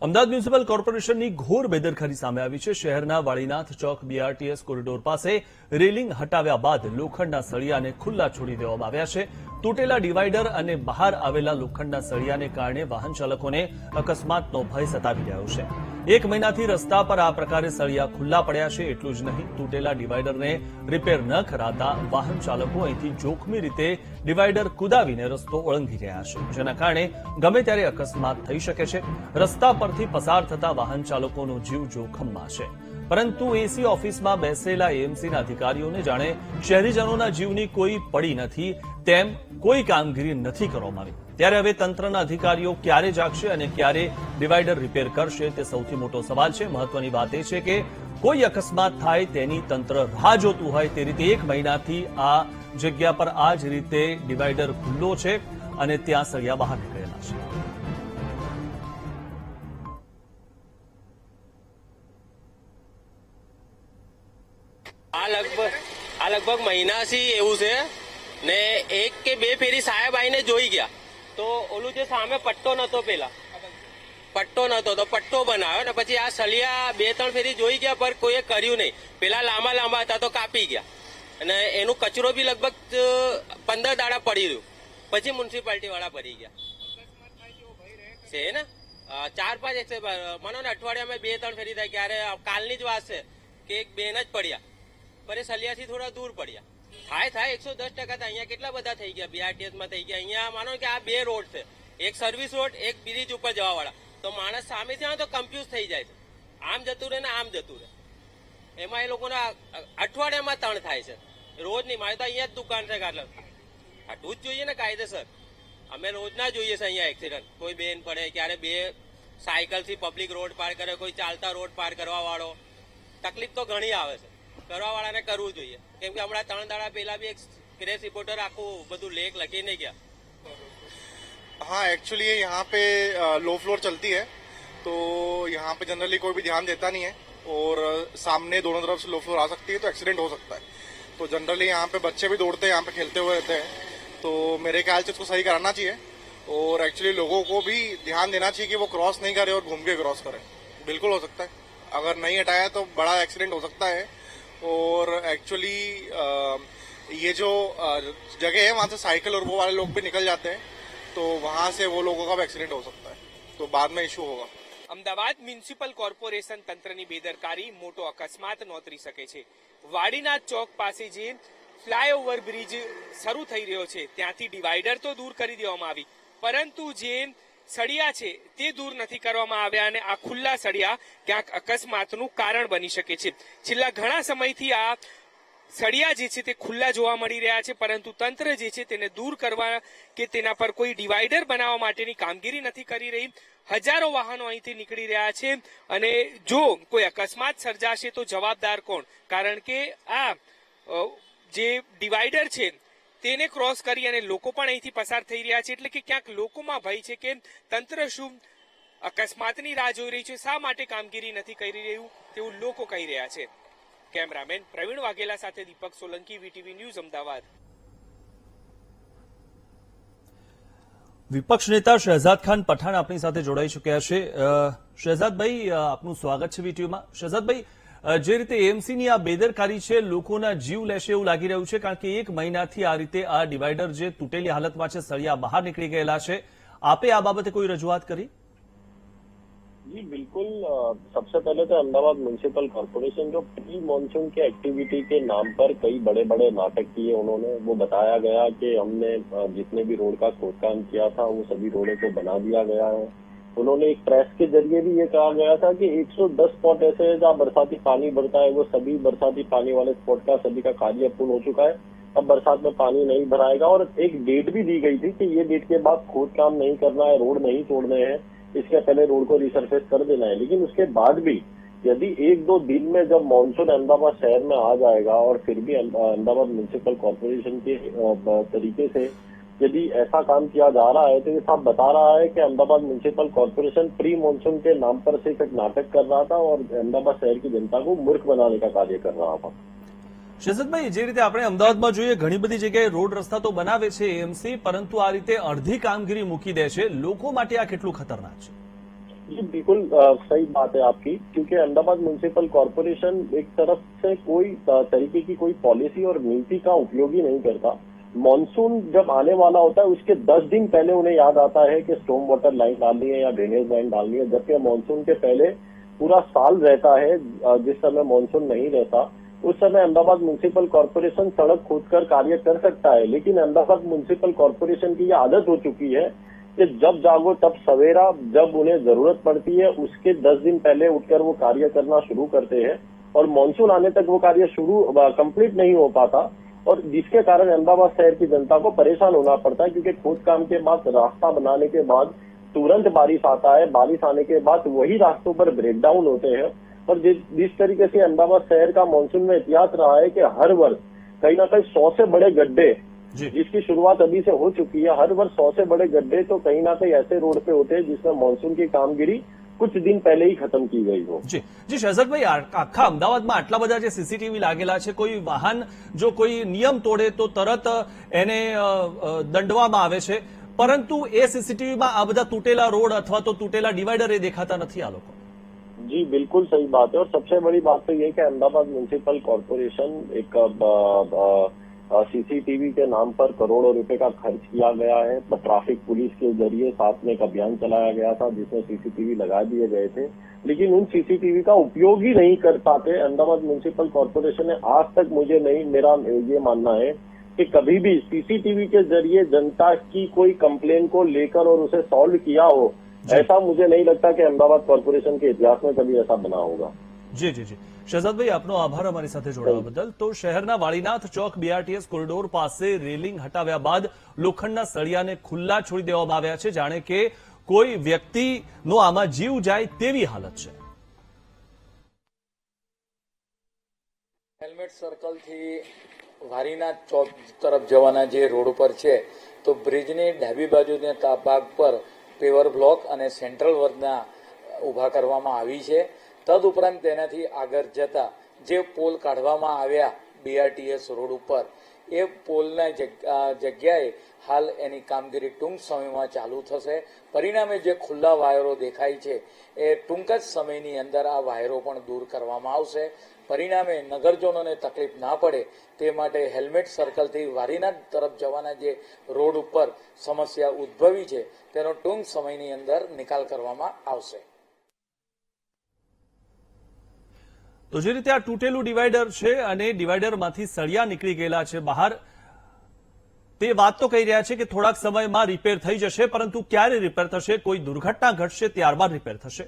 Ahmedabad municipal કોર્પોરેશનની ઘોર બેદરકારી સામે આવી છે। શહેરના વાળીનાથ ચોક બીઆરટીએસ કોરિડોર પાસે રેલિંગ હટાવ્યા બાદ લોખંડના સળિયાને ખુલ્લા છોડી દેવામાં આવ્યા છે। તૂટેલા ડિવાઈડર અને બહાર આવેલા લોખંડના સળિયાને કારણે વાહન ચાલકોને અકસ્માતનો ભય સતાવી રહ્યો છે। એક મહિનાથી રસ્તા પર આ પ્રકારે સળિયા ખુલ્લા પડ્યા છે। એટલું જ નહીં, તૂટેલા ડિવાઈડરને રિપેર ન કરાતા વાહન ચાલકો અહીંથી જોખમી રીતે ડિવાઈડર કુદાવીને રસ્તો ઓળંગી રહ્યા છે, જેના કારણે ગમે ત્યારે અકસ્માત થઈ શકે છે। રસ્તા પરથી પસાર થતા વાહન ચાલકોનો જીવ જોખમમાં છે, પરંતુ એસી ઓફિસમાં બેસેલા એએમસીના અધિકારીઓને જાણે શહેરીજનોના જીવની કોઈ પડી નથી તેમ કોઈ કામગીરી નથી કરવામાં આવી। ત્યારે હવે તંત્રના અધિકારીઓ ક્યારે જાગશે અને ક્યારે ડિવાઈડર રિપેર કરશે તે સૌથી મોટો સવાલ છે। મહત્વની વાત એ છે કે કોઈ અકસ્માત થાય તેની તંત્ર રાહ જોતું હોય તે રીતે એક મહિનાથી આ જગ્યા પર આ જ રીતે ડિવાઈડર ખુલ્લો છે અને ત્યાં સળિયા બહાર નીકળેલા છે। આ લગભગ મહિનાથી એવું છે ને એક કે બે ફેરી સાહેબ આવીને જોઈ ગયા તો ઓલું જે સામે પટ્ટો નતો પેલા પટ્ટો નતો તો પટ્ટો બનાવ્યો ને પછી આ સળિયા બે ત્રણ ફેરી જોઈ ગયા પર કોઈએ કર્યું નહીં। પેલા લાંબા લાંબા હતા તો કાપી ગયા અને એનું કચરો બી લગભગ 15 દાડા પડી રહ્યું, પછી મ્યુનિસિપાલિટી વાળા ભરી ગયા છે ને 4-5 મને અઠવાડિયામાં 2-3 ફેરી થાય। ક્યારે કાલની જ વાત છે કે એક બેન જ પડ્યા પર સલિયાથી થોડા દૂર પડ્યા। થાય 110% અહીંયા કેટલા બધા થઈ ગયા, બીઆરટીએસ માં થઈ ગયા। અહીંયા માનો કે આ બે રોડ છે, એક સર્વિસ રોડ, એક બ્રિજ ઉપર જવા વાળા, તો માણસ સામેથી આવે તો કન્ફ્યુઝ થઈ જાય છે, આમ જતું રહે ને આમ જતું રહે। એમાં એ લોકોના અઠવાડિયામાં 3 થાય છે, રોજ નહીં। મારે તો અહીંયા જ દુકાન છે, હટવું જ જોઈએ ને કાયદેસર। અમે રોજ ના જોઈએ છે અહીંયા એક્સિડન્ટ, કોઈ બેન પડે, ક્યારે બે સાયકલ થી પબ્લિક રોડ પાર કરે, કોઈ ચાલતા રોડ પાર કરવા વાળો, તકલીફ તો ઘણી આવે છે। કરવા વાળાને કરવું જોઈએ, કેમ કે હમણાં 3 દાડા પહેલા બી એક ક્રેશ રિપોર્ટર આખું બધું લેખ લખીને ગયા। हाँ, एक्चुअली यहाँ पे लो फ्लोर चलती है तो यहाँ पे जनरली कोई भी ध्यान देता नहीं है और सामने दोनों तरफ से लो फ्लोर आ सकती है तो एक्सीडेंट हो सकता है। तो जनरली यहाँ पे बच्चे भी दौड़ते हैं, यहाँ पे खेलते हुए रहते हैं, तो मेरे ख्याल से इसको सही कराना चाहिए और एक्चुअली लोगों को भी ध्यान देना चाहिए कि वो क्रॉस नहीं करे और घूम के क्रॉस करे। बिल्कुल हो सकता है, अगर नहीं हटाया तो बड़ा एक्सीडेंट हो सकता है। और एक्चुअली ये जो जगह है वहाँ से साइकिल और वो वाले लोग भी निकल जाते हैं तो वहाँ से वो लोगों का भी एक्सीडेंट हो सकता है, तो बाद में इश्यू होगा। અમદાવાદ મ્યુનિસિપલ કોર્પોરેશન તંત્રની બેદરકારી મોટો અકસ્માત નોતરી શકે છે। વાડીનાથ ચોક પાસે જે ફ્લાયઓવર બ્રિજ શરૂ થઈ રહ્યો છે ત્યાંથી ડિવાઈડર તો દૂર કરી દેવામાં આવી, પરંતુ જે સળિયા છે તે દૂર નથી કરવામાં આવ્યા અને આ ખુલ્લા સળિયા ક્યાંક અકસ્માતનું કારણ બની શકે છે। છેલ્લા ઘણા સમયથી આ સળિયા જે છે તે ખુલ્લા જોવા મળી રહ્યા છે, પરંતુ તંત્ર જે છે તેને દૂર કરવા કે તેના પર કોઈ ડિવાઈડર બનાવવા માટેની કામગીરી નથી કરી રહી। હજારો વાહનો અહીંથી નીકળી રહ્યા છે અને જો કોઈ અકસ્માત સર્જાશે તો જવાબદાર કોણ? કારણ કે આ જે ડિવાઈડર છે તેને ક્રોસ કરી અને લોકો પણ અહીંથી પસાર થઈ રહ્યા છે, એટલે કે ક્યાંક લોકોમાં ભય છે કે તંત્ર શું અકસ્માતની રાહ જોઈ રહી છે, શા માટે કામગીરી નથી કરી રહ્યું તેવું લોકો કહી રહ્યા છે। કેમેરામેન પ્રવીણ વાઘેલા સાથે દીપક સોલંકી, વીટીવી ન્યૂઝ, અમદાવાદ। વિપક્ષ નેતા શહેજાદ ખાન પઠાણ આપણી સાથે જોડાઈ ચૂક્યા છે। શહેજાદભાઈ, આપનું સ્વાગત છે વીટીવીમાં। શહેજાદભાઈ, જે રીતે એએમસીની આ બેદરકારી છે લોકોના જીવ લેશે એવું લાગી રહ્યું છે, કારણ કે એક મહિનાથી આ રીતે આ ડિવાઈડર જે તૂટેલી હાલતમાં છે, સળિયા બહાર નીકળી ગયેલા છે। આપે આ બાબતે કોઈ રજૂઆત કરી? जी बिल्कुल। सबसे पहले तो अहमदाबाद म्युनिसिपल कॉर्पोरेशन जो प्री मॉनसून के एक्टिविटी के नाम पर कई बड़े बड़े नाटक किए उन्होंने, वो बताया गया कि हमने जितने भी रोड का खोदकाम किया था वो सभी रोडों को बना दिया गया है। उन्होंने एक प्रेस के जरिए भी ये कहा गया था कि 110 स्पॉट ऐसे है जहाँ बरसाती पानी भरता है, वो सभी बरसाती पानी वाले स्पॉट का सभी का कार्य पूर्ण हो चुका है, अब बरसात में पानी नहीं भराएगा। और एक डेट भी दी गई थी कि ये डेट के बाद खोदकाम नहीं करना है, रोड नहीं तोड़ने हैं, इसके पहले रोड को रिसरफेस कर देना है। लेकिन उसके बाद भी यदि 1-2 दिन में जब मानसून अहमदाबाद शहर में आ जाएगा और फिर भी अहमदाबाद म्युनिसिपल कॉर्पोरेशन के तरीके से यदि ऐसा काम किया जा रहा है तो ये साफ बता रहा है कि Ahmedabad municipal corporation pre monsoon के नाम पर सिर्फ एक नाटक कर रहा था और अहमदाबाद शहर की जनता को मूर्ख बनाने का कार्य कर रहा था। શહેજાદભાઈ, જે રીતે આપણે અમદાવાદમાં જોઈએ ઘણી બધી જગ્યાએ રોડ રસ્તા તો બનાવે છે એએમસી, પરંતુ આ રીતે અડધી કામગીરી મૂકી દે છે, લોકો માટે આ કેટલું ખતરનાક છે? जी बिल्कुल सही बात है आपकी, क्योंकि अहमदाबाद म्युनिसिपल कॉरपोरेशन एक तरफ से कोई तरीके की कोई पॉलिसी और नीति का उपयोग ही नहीं करता। मॉनसून जब आने वाला होता है उसके 10 दिन पहले उन्हें याद आता है कि स्टॉर्म वाटर लाइन डालनी है या ड्रेनेज लाइन डालनी है, जबकि मॉनसून के पहले पूरा साल रहता है। जिस समय मॉनसून नहीं रहता उस समय अहमदाबाद म्युनिसिपल कॉरपोरेशन सड़क खोदकर कार्य कर सकता है, लेकिन अहमदाबाद म्युनिसिपल कॉरपोरेशन की यह आदत हो चुकी है कि जब जागो तब सवेरा, जब उन्हें जरूरत पड़ती है उसके 10 दिन पहले उठकर वो कार्य करना शुरू करते हैं और मॉनसून आने तक वो कार्य कंप्लीट नहीं हो पाता, और जिसके कारण अहमदाबाद शहर की जनता को परेशान होना पड़ता है, क्योंकि खोद काम के बाद रास्ता बनाने के बाद तुरंत बारिश आता है, बारिश आने के बाद वही रास्तों पर ब्रेकडाउन होते हैं। और जिस तरीके से अहमदाबाद शहर का मॉनसून में इतिहास रहा है कि हर वर्ष कहीं ना कहीं 100 से बड़े गड्ढे, जिसकी शुरुआत अभी से हो चुकी है, हर वर्ष 100 से बड़े गड्ढे तो कहीं ना कहीं ऐसे रोड पे होते हैं जिसमें मॉनसून की कामगिरी कुछ दिन पहले ही खत्म की गई हो। જી શહેજાદભાઈ, આખા અમદાવાદમાં આટલા બધા જે સીસીટીવી लागेला છે, કોઈ વાહન જો કોઈ નિયમ તોડે તો તરત એને દંડવામાં આવે છે, પરંતુ એ સીસીટીવીમાં આ બધા તૂટેલા રોડ અથવા તો તૂટેલા ડિવાઈડર એ દેખાતા નથી આ લોકો। जी बिल्कुल सही बात है, और सबसे बड़ी बात तो ये है कि अहमदाबाद म्युनिसिपल कॉरपोरेशन एक सीसीटीवी के नाम पर करोड़ों रुपए का खर्च किया गया है। ट्रैफिक पुलिस के जरिए साथ में एक अभियान चलाया गया था जिसमें सीसीटीवी लगा दिए गए थे, लेकिन उन सीसीटीवी का उपयोग ही नहीं कर पाते। अहमदाबाद म्युनिसिपल कॉरपोरेशन ने आज तक, मेरा ये मानना है कि कभी भी सीसीटीवी के जरिए जनता की कोई कंप्लेन को लेकर और उसे सॉल्व किया हो, ऐसा मुझे नहीं लगता कि अहमदाबाद कॉरपोरेशन के इतिहास में कभी ऐसा बना होगा। જી જી જી શહેજાદભાઈ, આપનો આભાર અમારી સાથે જોડાવા બદલ। તો શહેરના વાળીનાથ ચોક બીઆરટીએસ કોરિડોર પાસે રેલિંગ હટાવ્યા બાદ લોખંડના સળિયાને ખુલ્લા છોડી દેવામાં આવ્યા છે, જાણે કે કોઈ વ્યક્તિનો આમાં જીવ જાય તેવી હાલત છે। હેલ્મેટ સર્કલ થી વારીનાથ ચોક તરફ જવાના જે રોડ પર છે, તો બ્રિજની ડાબી બાજુના ભાગ પર પેવર બ્લોક અને સેન્ટ્રલ વર્ગના ઉભા કરવામાં આવી છે। તદુપરાંત તેનાથી આગળ જતા જે પોલ કાઢવામાં આવ્યા બીઆરટીએસ રોડ ઉપર, એ પોલના જગ્યાએ હાલ એની કામગીરી ટૂંક સમયમાં ચાલુ થશે। પરિણામે જે ખુલ્લા વાયરો દેખાય છે એ ટૂંક જ સમયની અંદર આ વાયરો પણ દૂર કરવામાં આવશે। પરિણામે નગરજનોને તકલીફ ના પડે તે માટે હેલ્મેટ સર્કલથી વારીનાથ તરફ જવાના જે રોડ ઉપર સમસ્યા ઉદ્ભવી છે તેનો ટૂંક સમયની અંદર નિકાલ કરવામાં આવશે। તો જે રીતે આ તૂટેલું ડિવાઈડર છે અને ડિવાઈડરમાંથી સળિયા નીકળી ગયેલા છે બહાર, તે વાત તો કહી રહ્યા છે કે થોડાક સમયમાં રિપેર થઈ જશે, પરંતુ ક્યારે રિપેર થશે, કોઈ દુર્ઘટના ઘટશે ત્યારબાદ રિપેર થશે।